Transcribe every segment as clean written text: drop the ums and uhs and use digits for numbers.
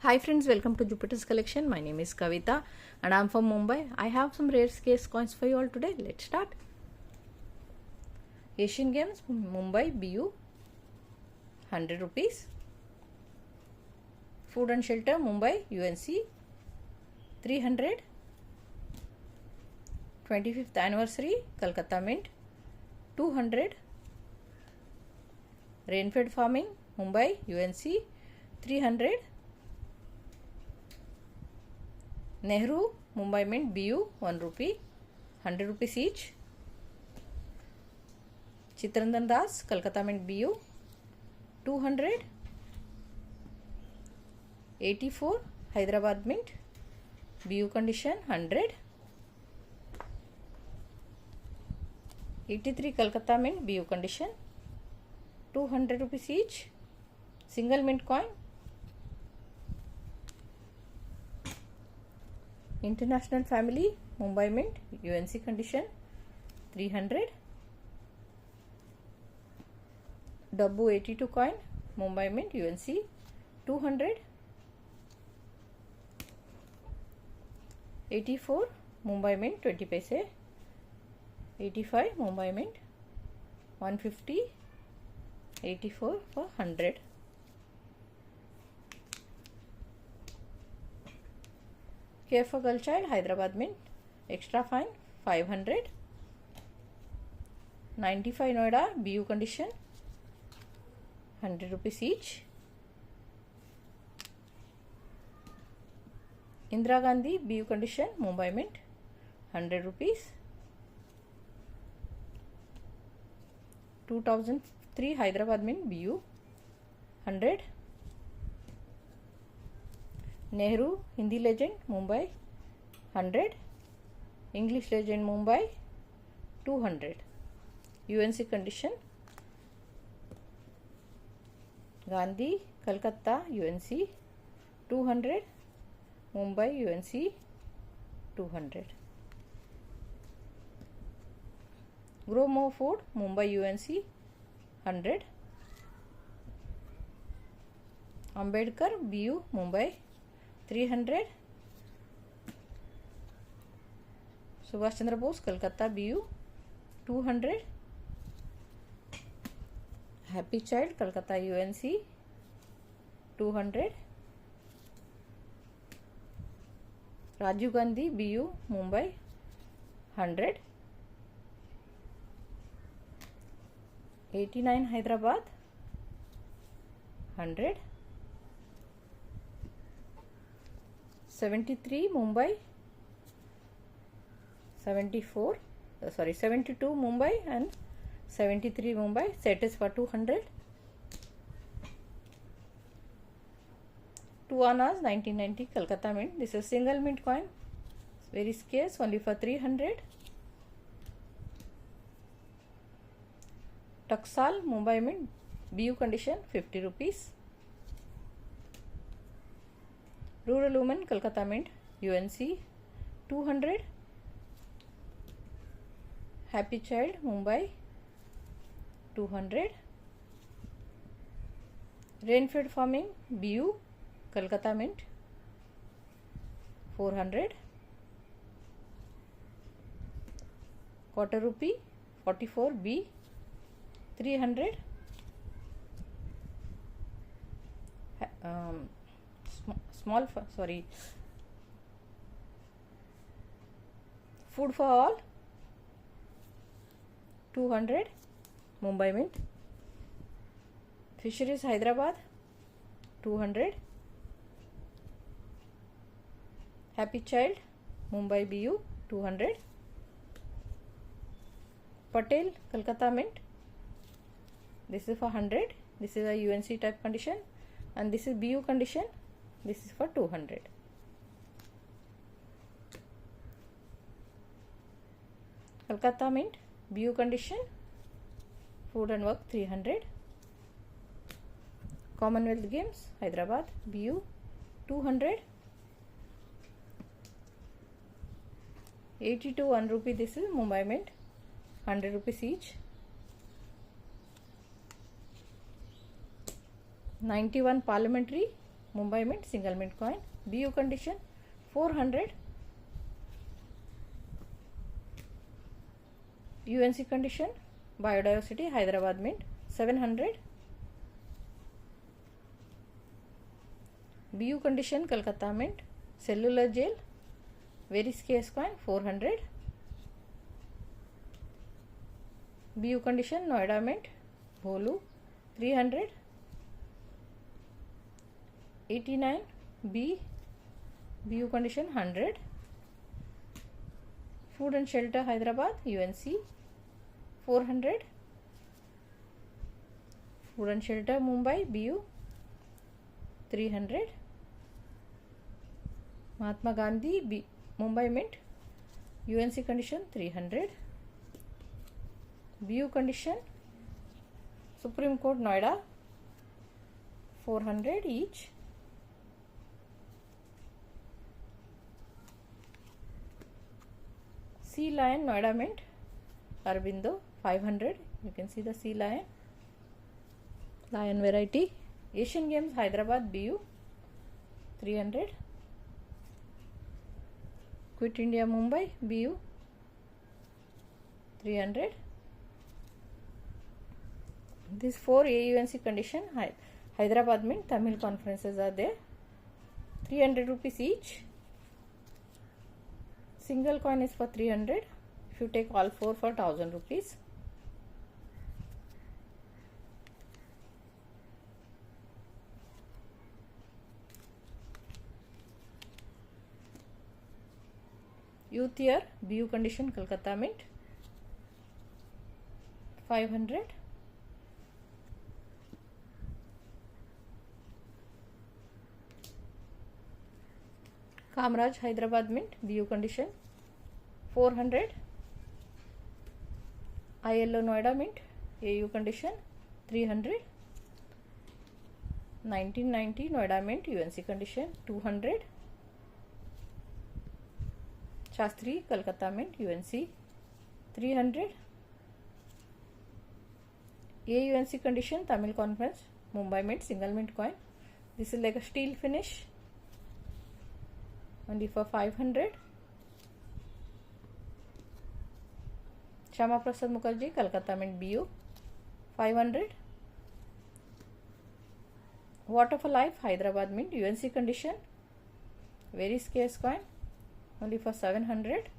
Hi friends, welcome to Jupiter's collection. My name is Kavita and I am from Mumbai. I have some rare scarce coins for you all today. Let's start. Asian Games, Mumbai, BU, 100 rupees. Food and Shelter, Mumbai, UNC, 300. 25th Anniversary, Kolkata Mint, 200. Rainfed Farming, Mumbai, UNC, 300. Nehru, Mumbai Mint, BU, 1 rupee, 100 rupees each. Chitrandan Das, Kolkata Mint, BU, 200. 84, Hyderabad Mint, BU condition, 100. 83, Kolkata Mint, BU condition, 200 rupees each. Single mint coin. International Family, Mumbai Mint, UNC condition, 300. Dabbu 82 coin, Mumbai Mint, UNC, 200. 84, Mumbai Mint, 20 paise. 85, Mumbai Mint, 150. 84 for 100. Care for Girl Child, Hyderabad Mint, extra fine, 500. 95 Noida, BU condition, 100 rupees each. Indira Gandhi, BU condition, Mumbai Mint, 100 rupees. 2003 Hyderabad Mint, BU, 100. Nehru, Hindi Legend, Mumbai, 100. English Legend, Mumbai, 200. UNC condition. Gandhi, Kolkata, UNC, 200. Mumbai, UNC, 200. Grow More Food, Mumbai, UNC, 100. Ambedkar, BU, Mumbai, 300. Subhash Chandra Bose, Kolkata, BU, 200. Happy Child, Kolkata, UNC, 200. Rajiv Gandhi, BU, Mumbai, 100. 89 Hyderabad, 100. 73 Mumbai, 72 Mumbai and 73 Mumbai, set is for 200. 2 Annas, 1990 Kolkata Mint, this is single mint coin, very scarce, only for 300. Taksal, Mumbai Mint, BU condition, 50 rupees. Rural Women, Kolkata Mint, UNC, 200. Happy Child, Mumbai, 200. Rainfed Farming, BU, Kolkata Mint, 400. Quarter rupee, 44B, 300. Food for All, 200. Mumbai Mint. Fisheries Hyderabad, 200. Happy Child, Mumbai, BU, 200. Patel, Kolkata Mint, this is for 100. This is a UNC type condition and this is BU condition, this is for 200. Kolkata Mint, BU condition, Food and Work, 300. Commonwealth Games, Hyderabad, BU, 200. 82 1 rupee, this is Mumbai Mint, 100 rupees each. 91 Parliamentary, Mumbai Mint single mint coin. BU condition 400. UNC condition biodiversity Hyderabad Mint 700. BU condition Kolkata Mint cellular gel very scarce coin 400. BU condition Noida Mint Bholu 300. 89 B BU condition 100. Food and Shelter Hyderabad UNC 400. Food and Shelter Mumbai BU 300. Mahatma Gandhi Mumbai Mint UNC condition 300. BU condition Supreme Court Noida 400 each. Sea Lion Noida Mint Aurobindo 500. You can see the sea lion variety. Asian Games Hyderabad BU 300. Quit India Mumbai BU 300. These 4 AUNC condition Hyderabad Mint Tamil conferences are there. 300 rupees each. Single coin is for 300. If you take all 4 for 1000 rupees. Youth Year BU condition Kolkata Mint 500. Kamraj Hyderabad Mint BU condition 400. ILO Noida Mint AU condition 300. 1990 Noida Mint UNC condition 200. Shastri Kolkata Mint UNC 300. AUNC condition Tamil Conference Mumbai Mint single mint coin. This is like a steel finish. Only for 500. Shama Prasad Mukherjee Kolkata Mint BU 500. Water for Life Hyderabad Mint UNC condition very scarce coin only for 700.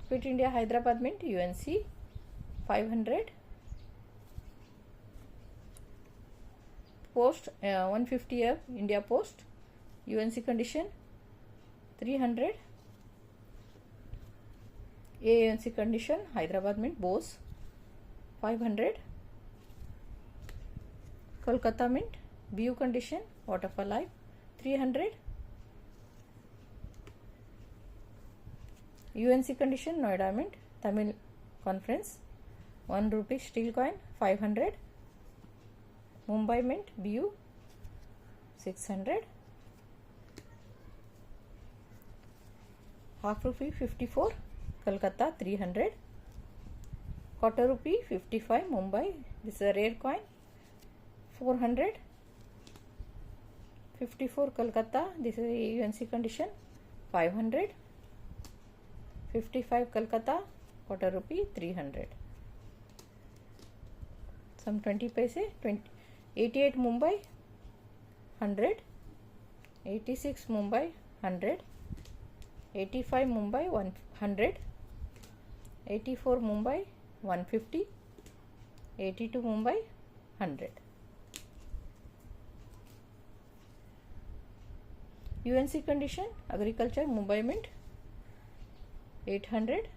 Quit India Hyderabad Mint UNC 500. Post 150 year India Post UNC condition 300. AUNC condition Hyderabad Mint Bose 500. Kolkata Mint BU condition Water for Life 300. UNC condition Noida Mint Tamil Conference 1 rupee steel coin 500. Mumbai Mint BU 600. Half rupee 54 Kolkata 300. Quarter rupee 55 Mumbai. This is a rare coin 400. 54 Kolkata. This is a UNC condition 500. 55 Kolkata. Quarter rupee 300. Some 20 paise 20. 88 Mumbai 100. 86 Mumbai 100. 85 Mumbai 100. 84 Mumbai 150. 82 Mumbai 100. UNC condition Agriculture Mumbai Mint 800.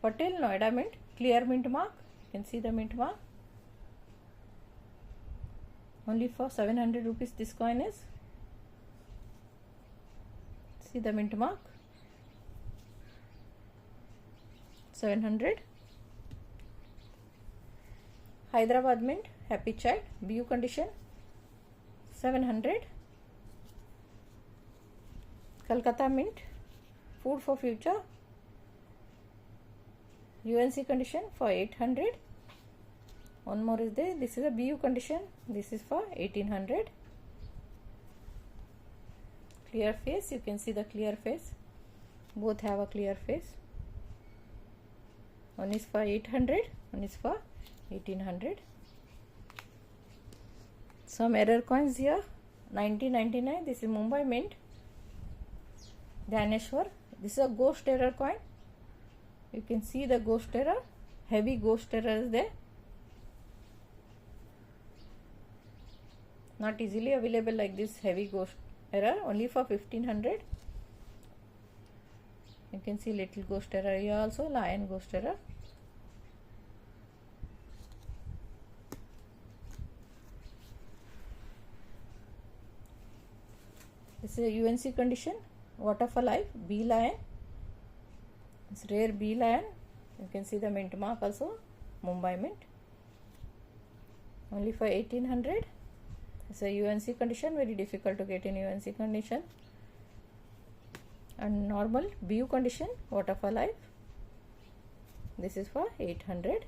Patel Noida Mint clear mint mark. You can see the mint mark. Only for 700 rupees this coin is. See the mint mark 700. Hyderabad Mint Happy Child BU condition 700. Kolkata Mint Food for Future UNC condition for 800. One more is there. This is a BU condition. This is for 1800. Clear face. You can see the clear face. Both have a clear face. One is for 800. One is for 1800. Some error coins here. 1999. This is Mumbai Mint. Dhaneshwar. This is a ghost error coin. You can see the ghost error. Heavy ghost error is there. Not easily available like this heavy ghost error. Only for 1500. You can see little ghost error here also. Lion ghost error. This is a UNC condition. Waterfall Life, B lion. It's rare B lion. You can see the mint mark also. Mumbai Mint. Only for 1800. It's a UNC condition. Very difficult to get in UNC condition. And normal BU condition. Waterfall Life. This is for 800.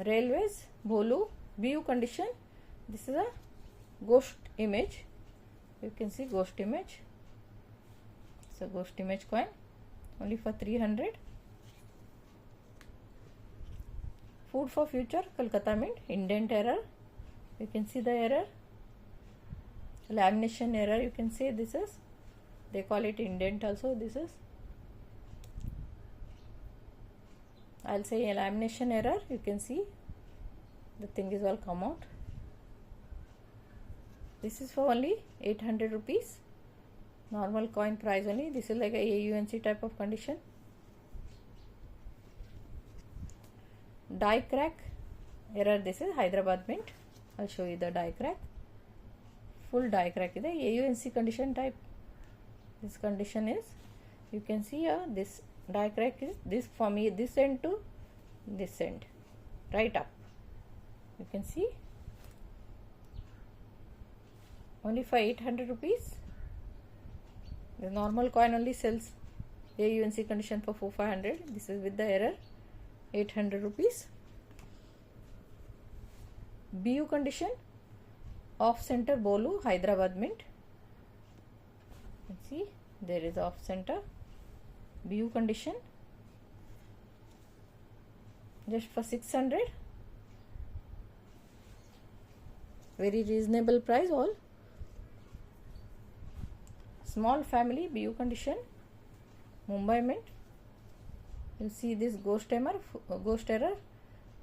Railways, Bholu, BU condition. This is a ghost image. You can see ghost image. It's a ghost image coin. Only for 300. Food for Future, Kolkata Mint. Indent error. You can see the error. Lamination error. You can say this is. They call it indent also. This is. I'll say a lamination error. You can see the thing is all come out. This is for only 800 rupees. Normal coin price only. This is like a AUNC type of condition. Die crack error. This is Hyderabad Mint. I'll show you the die crack. Full die crack is the AUNC condition type. This condition is, you can see here, this die crack is this from this end to this end, right up. You can see. Only for 800 rupees. The normal coin only sells AUNC condition for 400. This is with the error. 800 rupees. BU condition. Off center Bolu, Hyderabad Mint. See, there is off center. BU condition. Just for 600. Very reasonable price all. Small family BU condition. Mumbai Mint. You see this ghost error.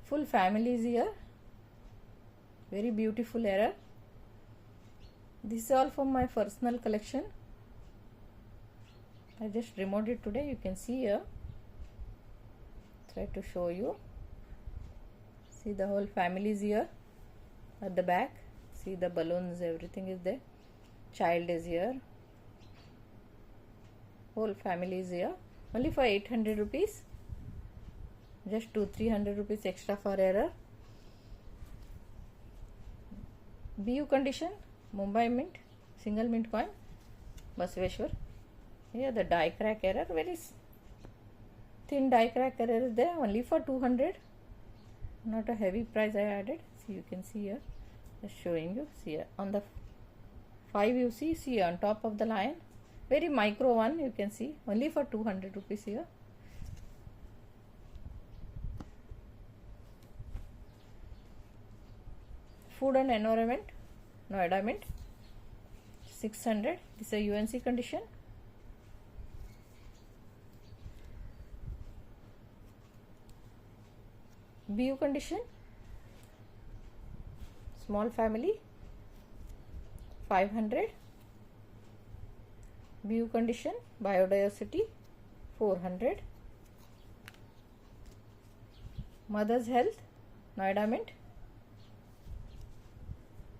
Full family is here. Very beautiful error. This is all from my personal collection. I just removed it today. You can see here. Try to show you. See the whole family is here. At the back. See the balloons. Everything is there. Child is here. Whole family is here. Only for 800 rupees. Just 200-300 rupees extra for error. BU condition. Mumbai Mint. Single mint coin. Basaveshwar. Here the die crack error. Very thin die crack error is there. Only for 200. Not a heavy price I added. See, you can see here. Just showing you. See here. On the 5 you see on top of the lion. Very micro one you can see. Only for 200 rupees here. Food and Environment. Noida Mint. 600. This is a UNC condition. BU condition. Small family. 500. BU condition. Biodiversity. 400. Mother's Health. Noida Mint.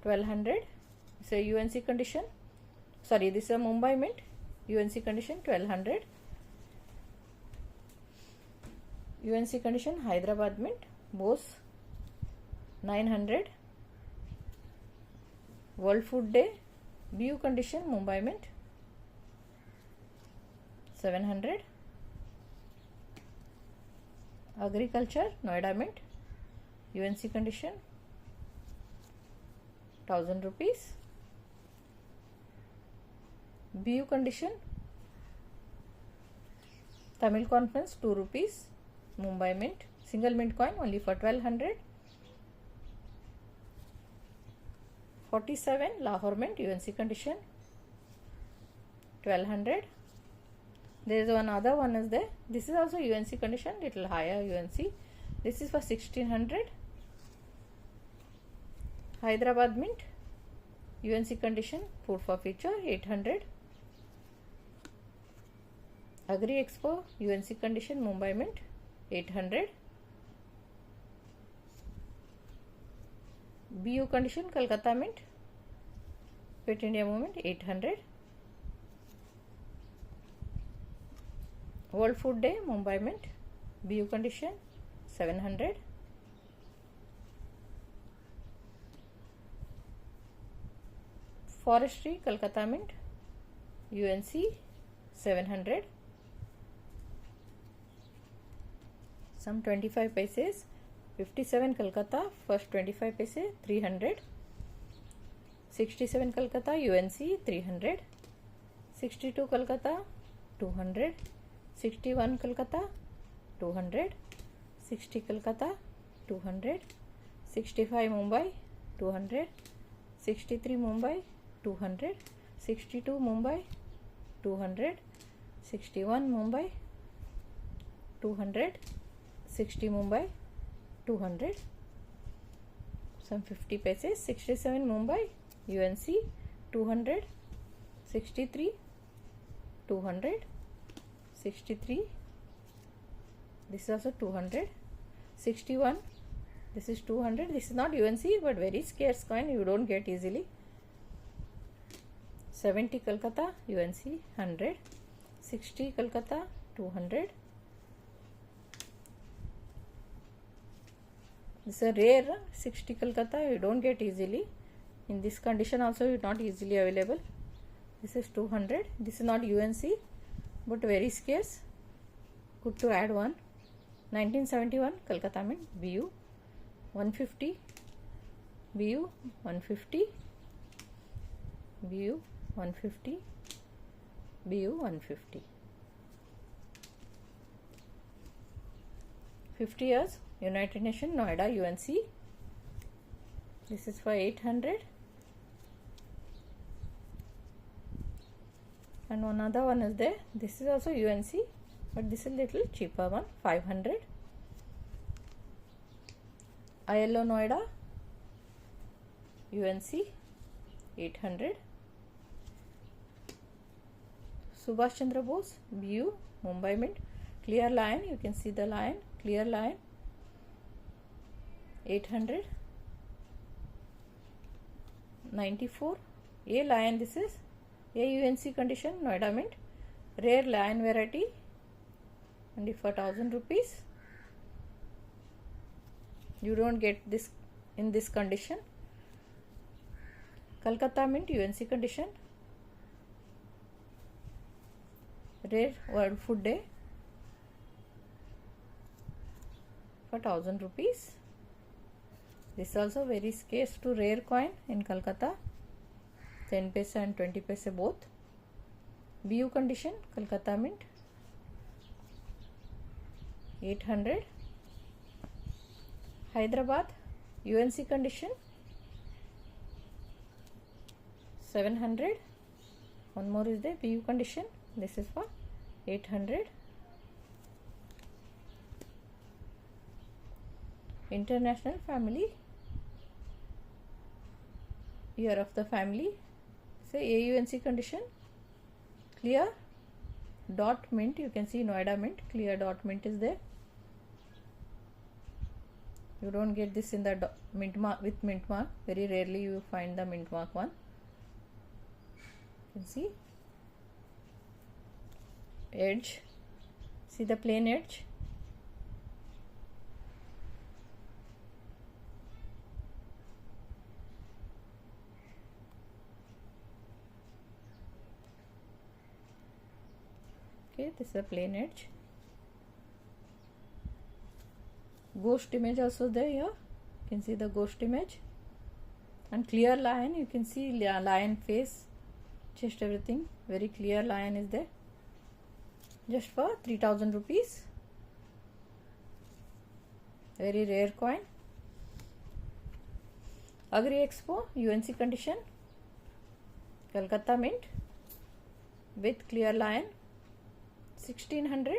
1200. It's a UNC condition. Sorry, this is a Mumbai Mint. UNC condition 1200. UNC condition Hyderabad Mint. Bose 900. World Food Day. BU condition Mumbai Mint 700. Agriculture, Noida Mint, UNC condition, 1000 rupees. BU condition, Tamil Conference, 2 rupees, Mumbai Mint, single mint coin only for 1200. 47, Lahore Mint, UNC condition, 1200. There is one other one is there. This is also UNC condition, little higher UNC. This is for 1600. Hyderabad Mint, UNC condition, food for future, 800. Agri Expo, UNC condition, Mumbai Mint, 800. BU condition, Kolkata Mint, Fit India Movement, 800. World Food Day, Mumbai Mint, BU condition, 700. Forestry, Kolkata Mint, UNC, 700. Some 25 paise. 57 Kolkata, first 25 paise, 300. 67 Kolkata, UNC, 300. 62 Kolkata, 200. 61 Kolkata, 200. 60 Kolkata, 200. 65 Mumbai, 200. 63 Mumbai, 200. 62 Mumbai, 200. 61 Mumbai, 200. 60 Mumbai, 200. Some 50 paise. 67 Mumbai, UNC, 200. 63, 200. 63, this is also 200. 61, this is 200. This is not UNC but very scarce coin, you don't get easily. 70 Kolkata, UNC, 100. 60 Kolkata, 200. This is a rare 60 Kolkata, you don't get easily. In this condition also it is not easily available. This is 200. This is not UNC but very scarce. Good to add one. 1971 Kolkata Mint, BU, 150. BU, 150. BU, 150. BU, 150. 50 years, United Nations, Noida, UNC. This is for 800. And another one is there. This is also UNC, but this is little cheaper one, 500. ILO Noida, UNC, 800. Subhash Chandra Bose, BU, Mumbai Mint, clear line, you can see the line, clear line, 800. 94, A lion, this is AUNC condition, Noida Mint, rare lion variety, and for 1000 rupees. You don't get this in this condition. Kolkata Mint, UNC condition, rare World Food Day, for 1000 rupees. This is also very scarce to rare coin in Kolkata, 10 paise and 20 paise both. BU condition, Kolkata Mint, 800. Hyderabad, UNC condition, 700. One more is there, BU condition, this is for 800. International Family, Year of the Family, say AUNC condition, clear dot mint, you can see Noida Mint, clear dot mint is there. You don't get this in the mint mark with mint mark, very rarely you find the mint mark one. You can see edge, see the plain edge. Okay, this is a plain edge. Ghost image also there here. You can see the ghost image. And clear lion, you can see lion face, chest, everything. Very clear lion is there. Just for 3000 rupees. Very rare coin. Agri Expo, UNC condition. Calcutta Mint with clear lion, 1600.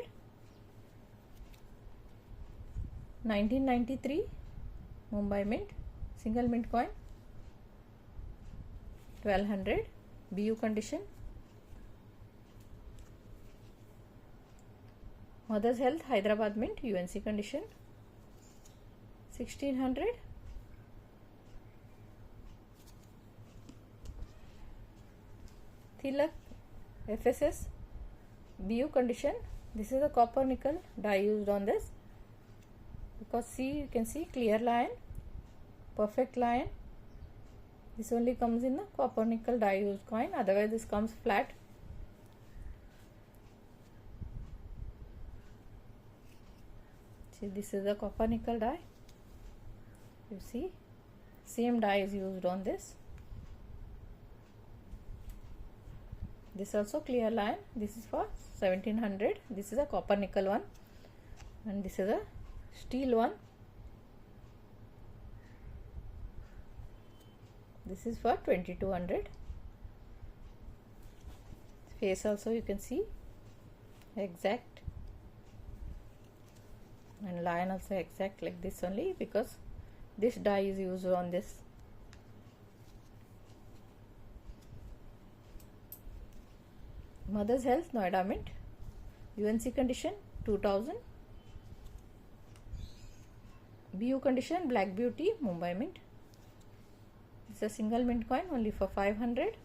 1993, Mumbai Mint, single mint coin, 1200, BU condition. Mother's Health, Hyderabad Mint, UNC condition, 1600. Tilak, FSS, BU condition. This is a copper nickel die used on this. Because see, you can see clear lion, perfect lion. This only comes in the copper nickel die used coin, otherwise this comes flat. See, this is the copper nickel die. You see, same die is used on this. This also clear lion. This is for 1700. This is a copper nickel one, and this is a steel one. This is for 2200. Face also you can see exact, and lion also exact like this only, because this die is used on this. Mother's Health, Noida Mint, UNC condition, 2000. BU condition, Black Beauty, Mumbai Mint. It's a single mint coin only for 500.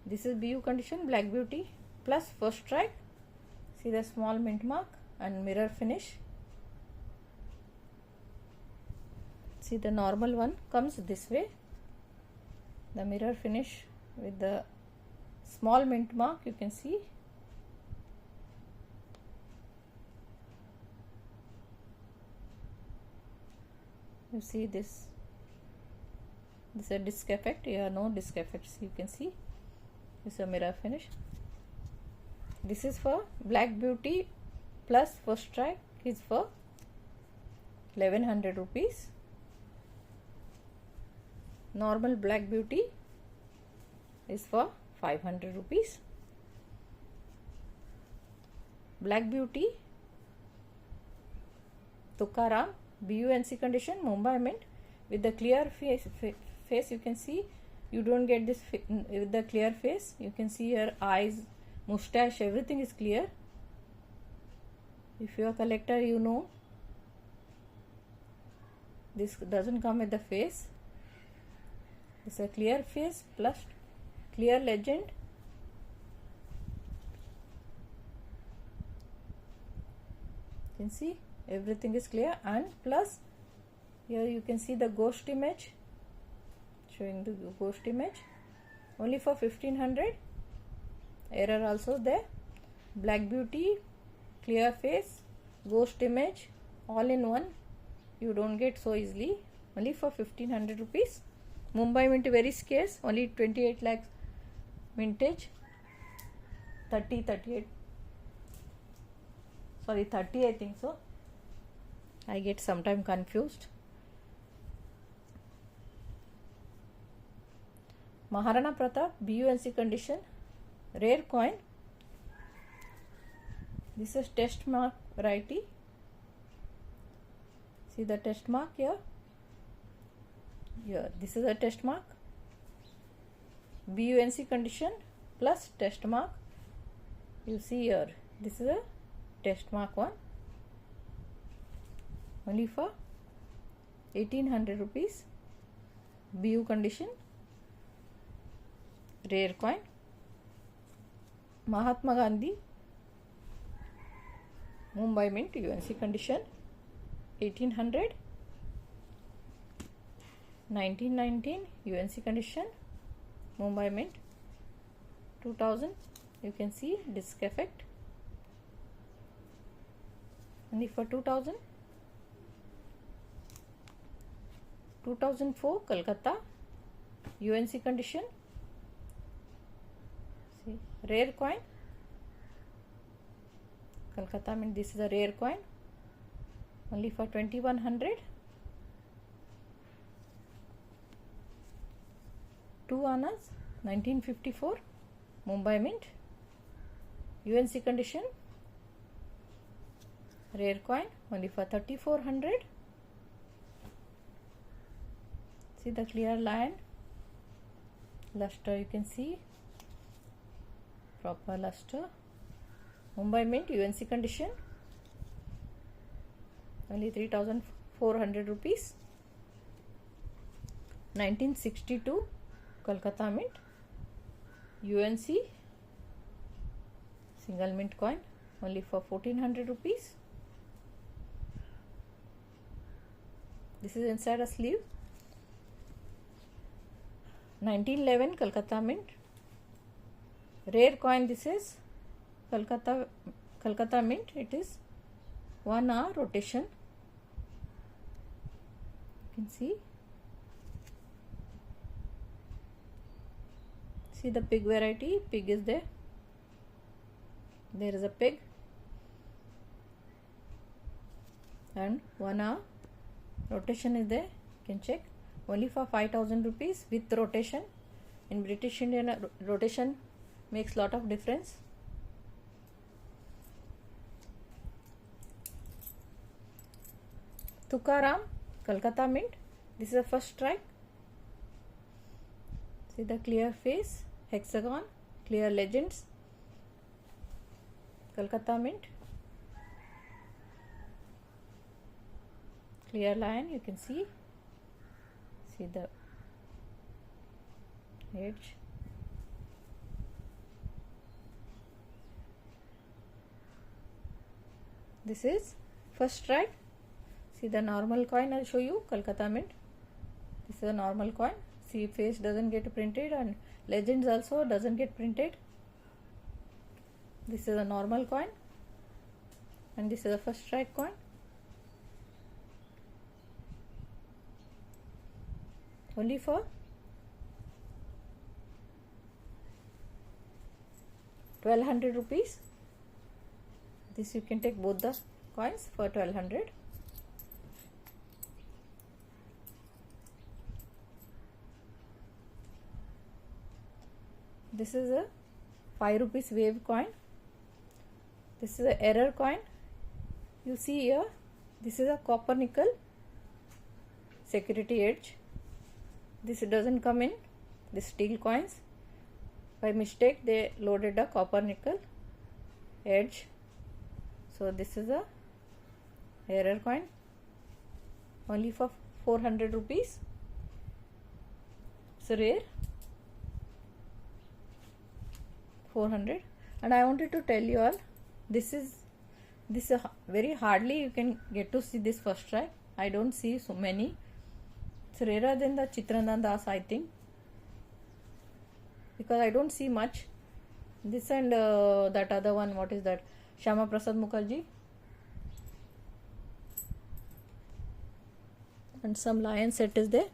This is BU condition, Black Beauty plus first strike. See the small mint mark and mirror finish. See, the normal one comes this way. The mirror finish with the small mint mark, you can see. You see this is a disc effect. Here no disc effects, you can see. This is a mirror finish. This is for Black Beauty plus first strike is for 1100 rupees. Normal Black Beauty is for 500 rupees. Black Beauty, Tukaram, BUNC condition, Mumbai Mint with the clear face you can see. You don't get this with the clear face. You can see her eyes, mustache, everything is clear. If you are a collector, you know this doesn't come with the face. It's a clear face plus clear legend. You can see everything is clear, and plus here you can see the ghost image, showing the ghost image only for 1500. Error also there. Black Beauty, clear face, ghost image, all in one. You don't get so easily. Only for 1500 rupees. Mumbai Mint very scarce. Only 28 lakhs mintage. 38. Sorry, 30 I think so. I get sometime confused. Maharana Pratap, BUNC condition, rare coin. This is test mark variety. See the test mark here. Here, this is a test mark. BUNC condition plus test mark. You see here, this is a test mark one. Only for 1800 rupees. BU condition, rare coin. Mahatma Gandhi, Mumbai Mint, UNC condition, 1800. 1919, UNC condition, Mumbai Mint, 2000. You can see disc effect. only for 2000. 2004 Kolkata, UNC condition. See, rare coin. Kolkata Mint, this is a rare coin, only for 2100. 2 annas, 1954, Mumbai Mint, UNC condition, rare coin, only for 3400. See the clear line, luster, you can see proper luster. Mumbai Mint, UNC condition, only 3400 rupees. 1962 Kolkata Mint, UNC single mint coin, only for 1400 rupees. This is inside a sleeve. 1911 Kolkata Mint, rare coin. This is Kolkata Mint. It is 1 hour rotation. You can see. See the pig variety. Pig is there. There is a pig. And 1 hour rotation is there. You can check. Only for 5000 rupees with rotation. In British Indian, rotation makes lot of difference. Tukaram, Kolkata Mint. This is the first strike. See the clear face, hexagon, clear legends. Kolkata Mint. Clear line, you can see. See the edge. This is first strike. See the normal coin, I'll show you. Kolkata Mint. This is a normal coin. See, face doesn't get printed and legends also doesn't get printed. This is a normal coin and this is a first strike coin. Only for 1200 rupees. This you can take both the coins for 1200. This is a 5 rupees wave coin. This is a error coin. You see here, this is a copper nickel security edge. This doesn't come in the steel coins. By mistake they loaded a copper nickel edge. So this is a error coin, only for 400 rupees. It's rare. 400. And I wanted to tell you all, this is very hardly you can get to see this first strike. I don't see so many. It's rarer than the Chitranjan Das, I think, because I don't see much. This and that other one, what is that? Shyama Prasad Mukherjee. And some lion set is there.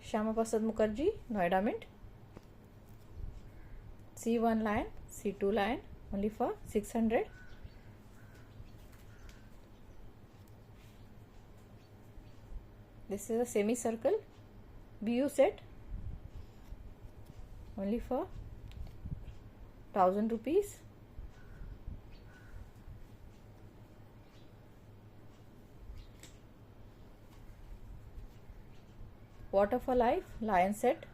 Shyama Prasad Mukherjee, Noida Mint. C1 lion, C2 lion, only for 600. This is a semicircle BU set, only for 1000 rupees. Water for Life lion set.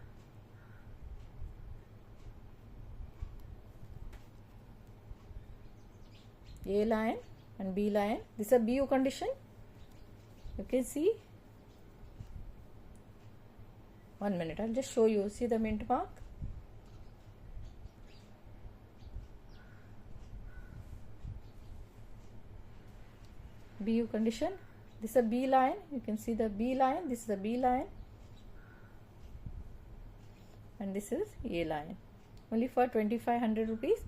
A lion and B lion. This is a BU condition. You can see. 1 minute, I'll just show you. See the mint mark. BU condition. This is a B lion. You can see the B lion. This is a B lion. And this is A lion. only for 2500 rupees.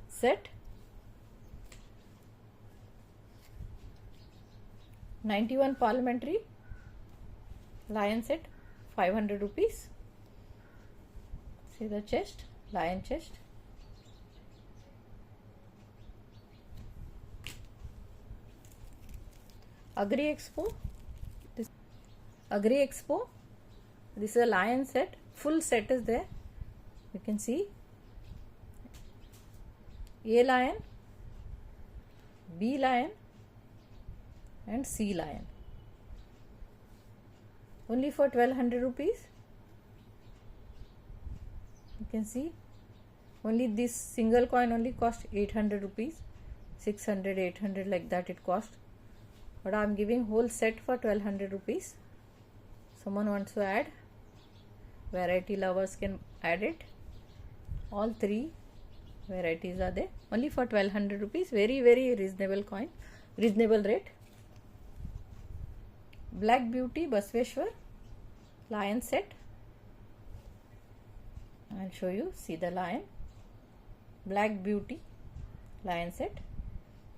Set 91 parliamentary lion set, 500 rupees. See the chest, lion chest. Agri Expo, this is a lion set, full set is there. You can see A lion, B lion and C lion, only for 1200 rupees. You can see only this single coin only cost 800 rupees, 600, 800 like that it cost, but I am giving whole set for 1200 rupees. Someone wants to add, variety lovers can add it. All three varieties are there, only for 1200 rupees. Very reasonable coin, reasonable rate. Black Beauty Basveshwar lion set. I'll show you. See the lion. Black Beauty lion set.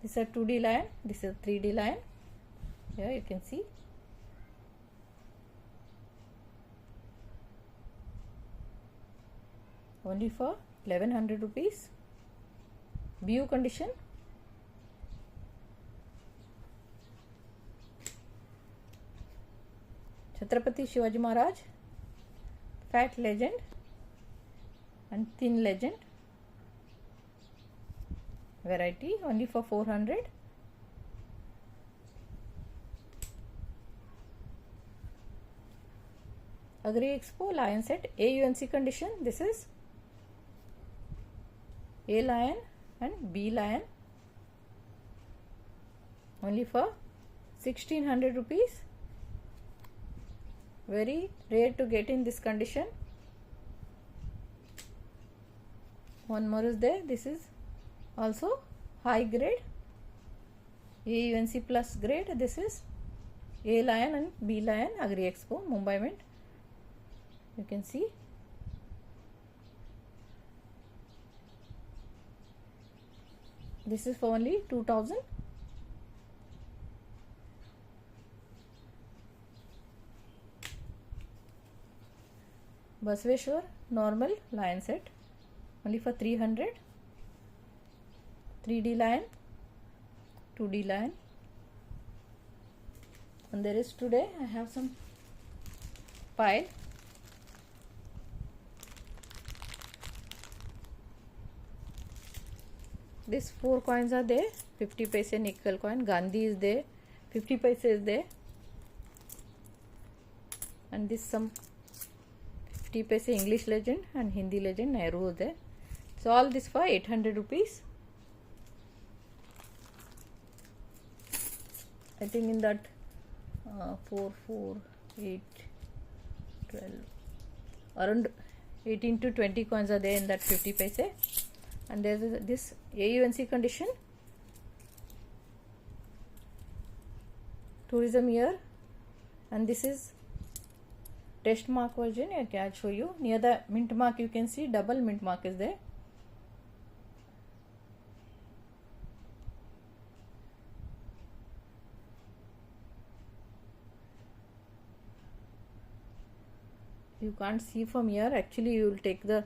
This is a 2D lion, this is a 3D lion. Here you can see. Only for 1100 rupees. BU condition. Chhatrapati Shivaji Maharaj, fat legend and thin legend. Variety only for 400. Agri Expo lion set, AUNC condition. This is A lion and B lion, only for 1600 rupees. Very rare to get in this condition. One more is there. This is also high grade, AUNC plus grade. This is A lion and B lion, Agri Expo, Mumbai Mint. You can see. This is for only 2000. Basveshwar normal lion set, only for 300. 3D lion, 2D lion. And there is today I have some pile. These 4 coins are there. 50 paise nickel coin, Gandhi is there, 50 paise is there, and this some 50 paise English legend and Hindi legend Nehru is there. So all this for 800 rupees. I think in that 4, 4, 8, 12, around 18 to 20 coins are there in that 50 paise. And there is this AUNC condition, tourism year, and this is test mark version. I'll show you. Near the mint mark you can see double mint mark is there. You can't see from here. Actually you will take the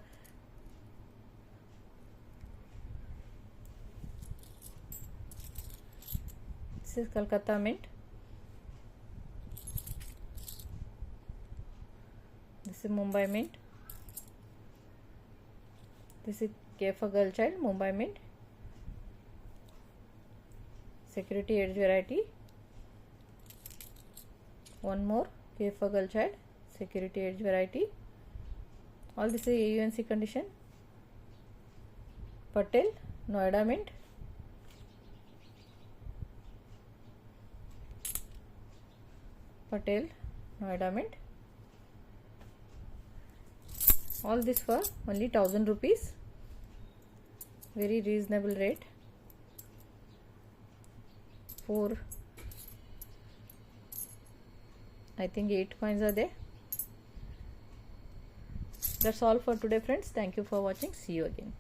this is Calcutta Mint. This is Mumbai Mint. This is K for Girl Child, Mumbai Mint. Security Edge variety. One more K for Girl Child, Security Edge variety. All this is AUNC condition. Patel, Noida Mint. Patel, Noida Mint. All this for only 1000 rupees. Very reasonable rate. 4, I think 8 coins are there. That's all for today, friends. Thank you for watching. See you again.